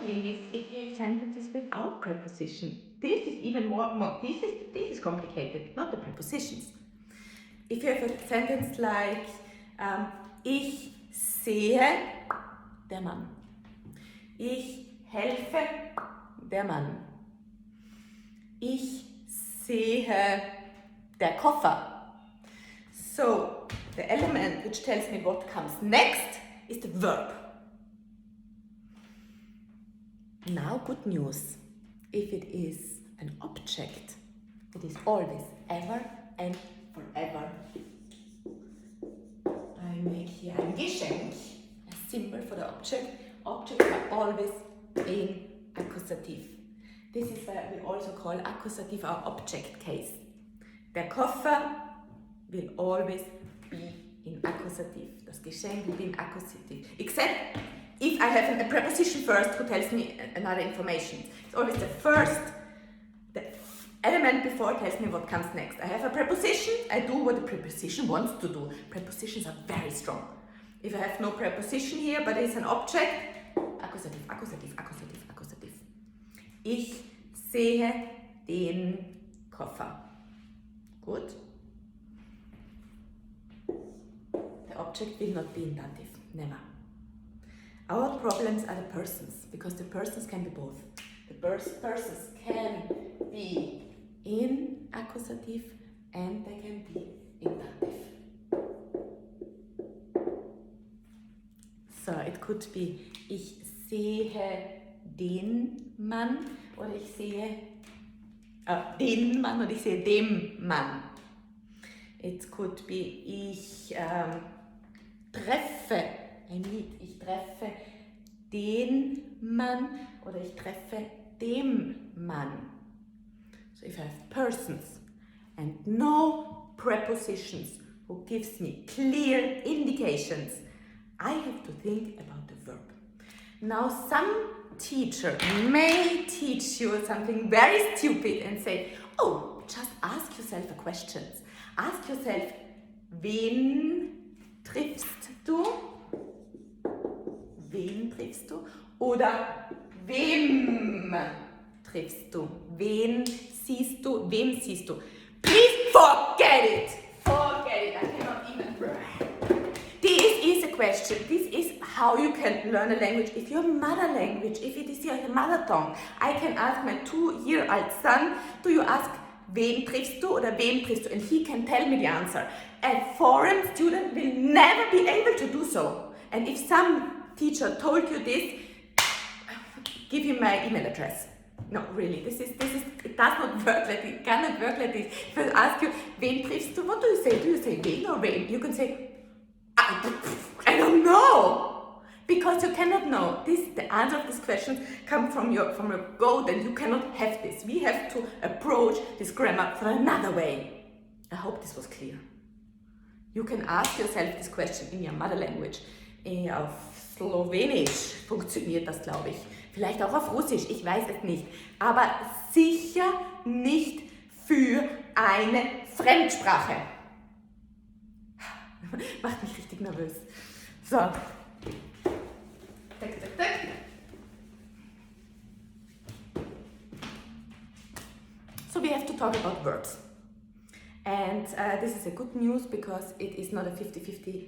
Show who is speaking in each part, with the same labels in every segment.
Speaker 1: is if you have sentences without preposition. This is even more this is complicated, not the prepositions. If you have a sentence like ich sehe der Mann. Ich helfe der Mann. Ich sehe der Koffer. So, the element which tells me what comes next is the verb. Now, good news. If it is an object, it is always ever and forever. I make here ein Geschenk, a symbol for the object. Objects are always in accusative. This is what we also call accusative or object case. Der Koffer will always be in accusative. Das Geschenk will be in accusative. Except if I have a preposition first who tells me another information. It's always the element before tells me what comes next. I have a preposition, I do what the preposition wants to do. Prepositions are very strong. If I have no preposition here, but it's an object, accusative, accusative, accusative, accusative. Ich sehe den Koffer. Good. The object will not be in dative, never. Our problems are the persons, because the persons can be both. The persons can be in accusative and they can be in dative. So it could be ich sehe den Mann oder ich sehe den Mann oder ich sehe dem Mann. It could be ich treffe, ich treffe den Mann oder ich treffe dem Mann. So if I have persons and no prepositions who gives me clear indications, I have to think about the verb. Now some teacher may teach you something very stupid and say, oh, just ask yourself a question. Ask yourself, wen triffst du? Wen triffst du? Oder wem triffst du? Wen siehst du? Wem siehst du? Please forget it! Forget it, I cannot even. This is a question. This is how you can learn a language. If your mother language, if it is your mother tongue, I can ask my 2-year-old son, do you ask wen triffst du oder wem triffst du? And he can tell me the answer. A foreign student will never be able to do so. And if some teacher told you this, give him my email address. No, really, this is, it does not work like this, it cannot work like this. If I ask you, wen triffst du, what do you say? Do you say wen or wem? You can say, I don't know, because you cannot know. The answer of this question comes from your code, and you cannot have this. We have to approach this grammar from another way. I hope this was clear. You can ask yourself this question in your mother language. Auf Slowenisch funktioniert das, glaube ich. Vielleicht auch auf Russisch, ich weiß es nicht. Aber sicher nicht für eine Fremdsprache. Macht mich richtig nervös. So. Tack, tack, tack. So we have to talk about verbs. And this is a good news because it is not a 50-50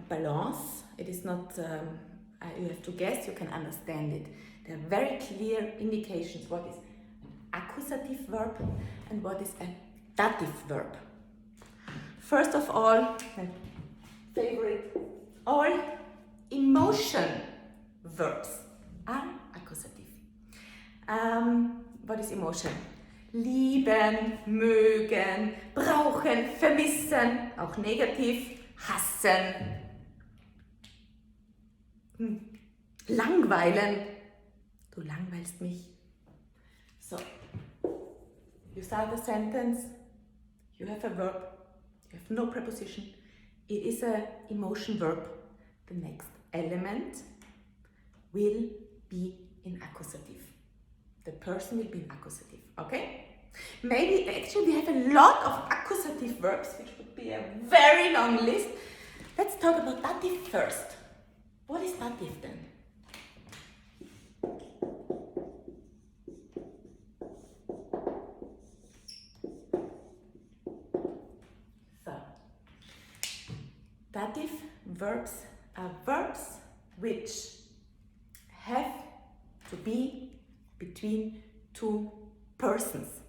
Speaker 1: balance. It is not, you have to guess, you can understand it. There are very clear indications what is an accusative verb and what is a dative verb. First of all, my favorite, all emotion verbs are accusative. What is emotion? Lieben, mögen, brauchen, vermissen, auch negativ, hassen, langweilen, du langweilst mich. So, you start the sentence, you have a verb, you have no preposition, it is an emotion verb. The next element will be in accusative. The person will be in accusative, okay? Maybe actually we have a lot of accusative verbs, which would be a very long list. Let's talk about dative first. What is dative then? Dative verbs are verbs which have to be between two persons.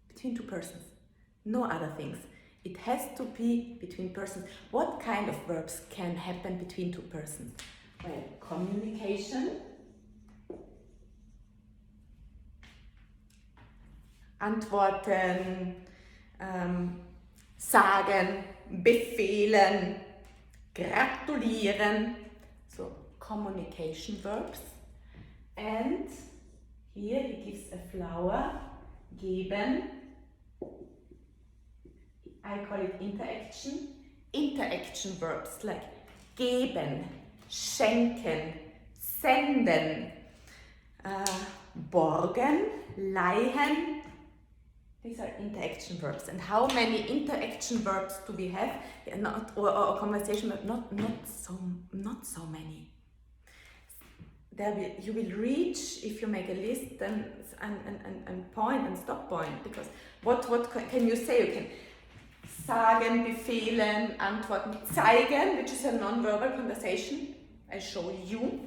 Speaker 1: Between two persons. No other things. It has to be between persons. What kind of verbs can happen between two persons? Well, communication, antworten, sagen, befehlen, gratulieren. So, communication verbs. And here he gives a flower, geben. I call it interaction. Interaction verbs like geben, schenken, senden, borgen, leihen. These are interaction verbs. And how many interaction verbs do we have? Or conversation, but not so many. You will reach, if you make a list, then and point and stop point. Because what can you say? You can sagen, befehlen, antworten, zeigen, which is a non-verbal conversation. I show you.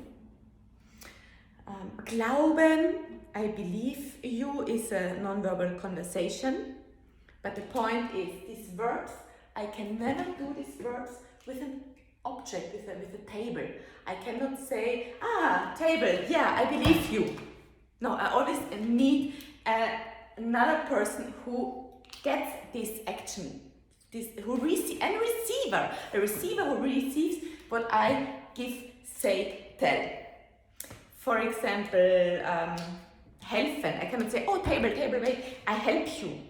Speaker 1: Glauben, I believe you, is a non-verbal conversation. But the point is, these verbs, I can never do these verbs with an object, with a table. I cannot say, table, yeah, I believe you. No, I always need another person who gets this action. A receiver who receives what I give, say, tell. For example, helfen. I cannot say, table, wait, I help you.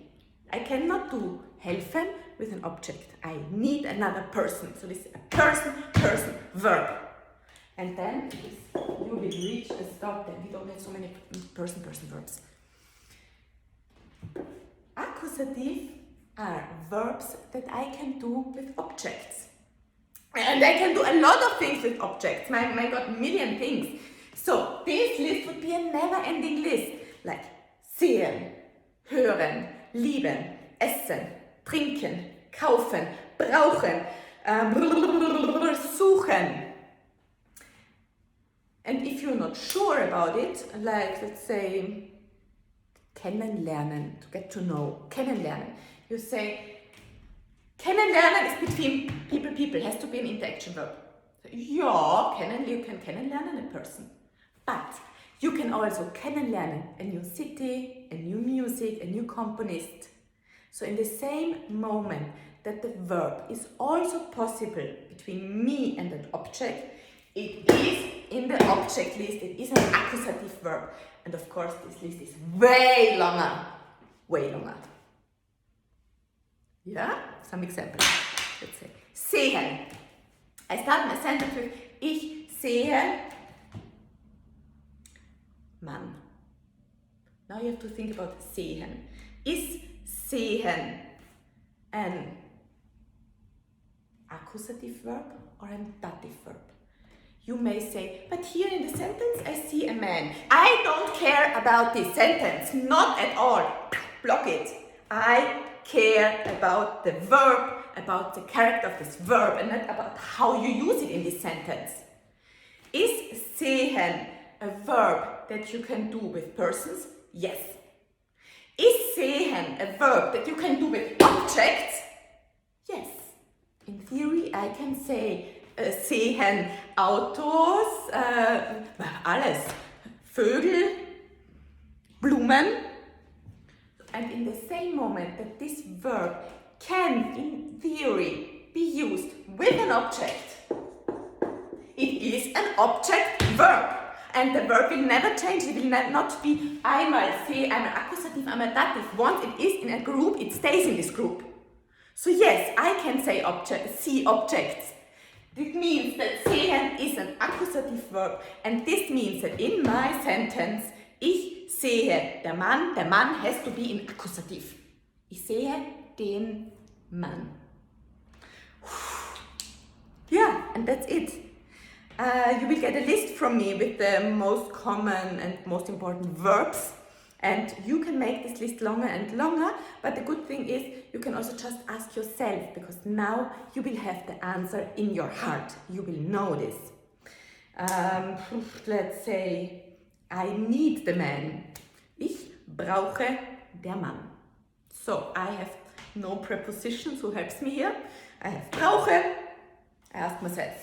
Speaker 1: I cannot do helfen with an object. I need another person. So this is a person, verb. And then you will reach a stop. Then we don't have so many person verbs. Accusative are verbs that I can do with objects. And I can do a lot of things with objects. My God, million things. So this list would be a never-ending list. Like sehen, hören, lieben, essen, trinken, kaufen, brauchen, suchen. And if you're not sure about it, like let's say kennenlernen, to get to know, kennenlernen. You say, kennenlernen is between people, has to be an interaction verb. Ja, you can kennenlernen a person. But you can also kennenlernen a new city, a new music, a new componist. So in the same moment that the verb is also possible between me and an object, it is in the object list, it is an accusative verb. And of course this list is way longer. Yeah? Some examples. Let's say, sehen. I start my sentence with, ich sehe Mann. Now you have to think about sehen. Is sehen an accusative verb or a dative verb? You may say, but here in the sentence I see a man. I don't care about this sentence, not at all. Block it. I care about the verb, about the character of this verb, and not about how you use it in this sentence. Is sehen a verb that you can do with persons? Yes. Is sehen a verb that you can do with objects? Yes. In theory, I can say sehen Autos, alles, Vögel, Blumen. And in the same moment that this verb can, in theory, be used with an object, it is an object verb. And the verb will never change. It will not be einmal see, einmal accusative, einmal dative. Once it is in a group, it stays in this group. So yes, I can say see objects. This means that sehen is an accusative verb. And this means that in my sentence, ich sehe der Mann has to be in accusative. Ich sehe den Mann. Yeah, and that's it. You will get a list from me with the most common and most important verbs. And you can make this list longer and longer, but the good thing is you can also just ask yourself, because now you will have the answer in your heart. You will know this. Let's say, I need the man. Ich brauche der Mann. So I have no prepositions who helps me here. I have brauche. I ask myself,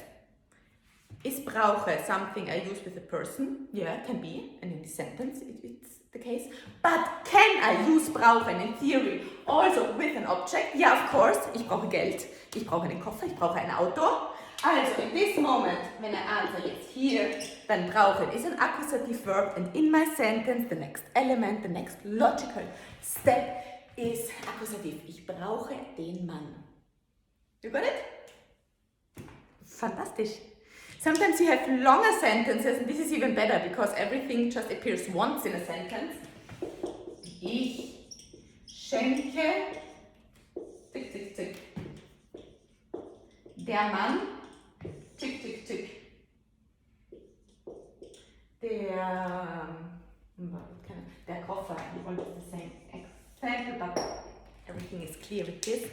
Speaker 1: is brauche something I use with a person? Yeah, can be, and in this sentence it's the case. But can I use brauchen in theory also with an object? Yeah, of course. Ich brauche Geld, ich brauche einen Koffer, ich brauche ein Auto. Also in this moment, when I answer jetzt hier, then brauchen is an accusative verb, and in my sentence the next element, the next logical step is accusative. Ich brauche den Mann. You got it? Fantastisch. Sometimes you have longer sentences, and this is even better because everything just appears once in a sentence. Ich schenke tick, tick, tick. Der Mann tick, tick, tick. Der Koffer, always the same example, but everything is clear with this.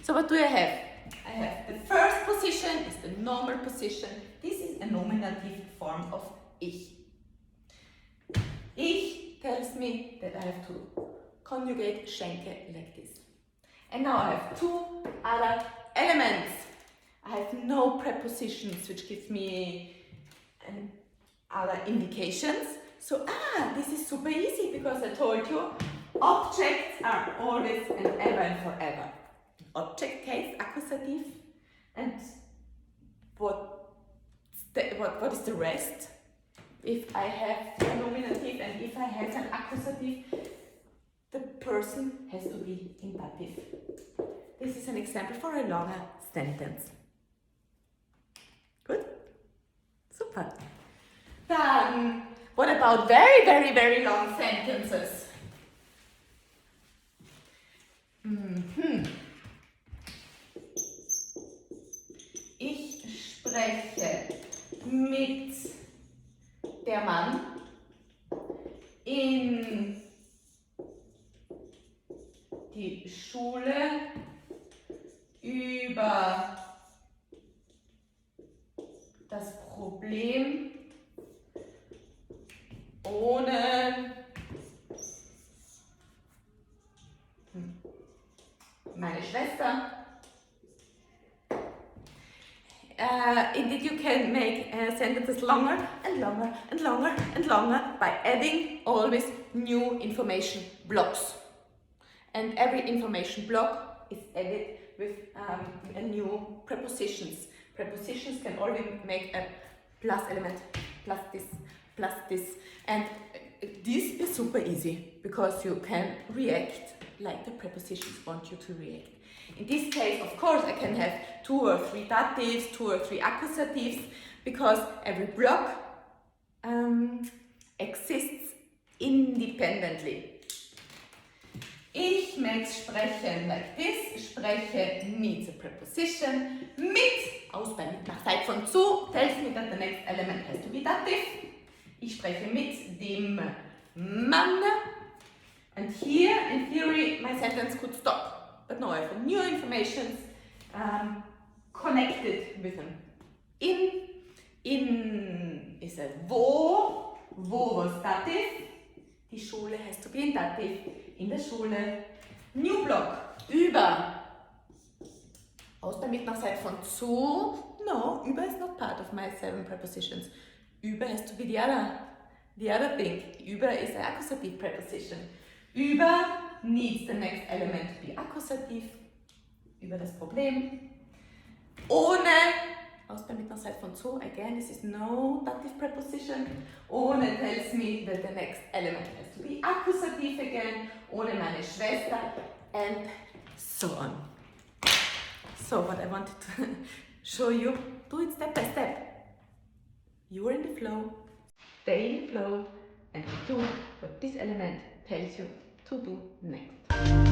Speaker 1: So what do I have? I have the first position is the normal position. This is a nominative form of ich. Ich tells me that I have to conjugate schenke like this. And now I have two other elements. I have no prepositions which give me other indications. So this is super easy because I told you objects are always and ever and forever. Object case, accusative, and what is the rest? If I have a nominative and if I have an accusative, the person has to be in dative. This is an example for a longer sentence. Good? Super. Then, what about very, very, very long sentences? Ich spreche mit der Mann in die Schule über das Problem ohne meine Schwester. Indeed, you can make sentences longer and longer and longer and longer by adding always new information blocks. And every information block is added with a new prepositions. Prepositions can always make a plus element, plus this. And this is super easy because you can react like the prepositions want you to react. In this case, of course, I can have 2 or 3 datives, 2 or 3 accusatives, because every block exists independently. Ich makes sprechen like this. Spreche needs a preposition. Mit, aus bei mit nach Zeit von zu, tells me that the next element has to be dative. Ich spreche mit dem Mann. And here, in theory, my sentence could stop. But no, I have new information connected with an in. In is a wo was dative. Die Schule has to be in dative. In der Schule. New block. Über. Aus damit nach Zeit von zu. No, über is not part of my 7 prepositions. Über has to be the other thing. Über is an accusative preposition. Über needs the next element to be accusative. Über das Problem. Ohne, aus bei mit nach Zeit von zu, again, this is no dative preposition. Ohne tells me that the next element has to be accusative again. Ohne meine Schwester. And so on. So what I wanted to show you, do it step by step. You are in the flow, stay in the flow, and do what this element tells you to do next.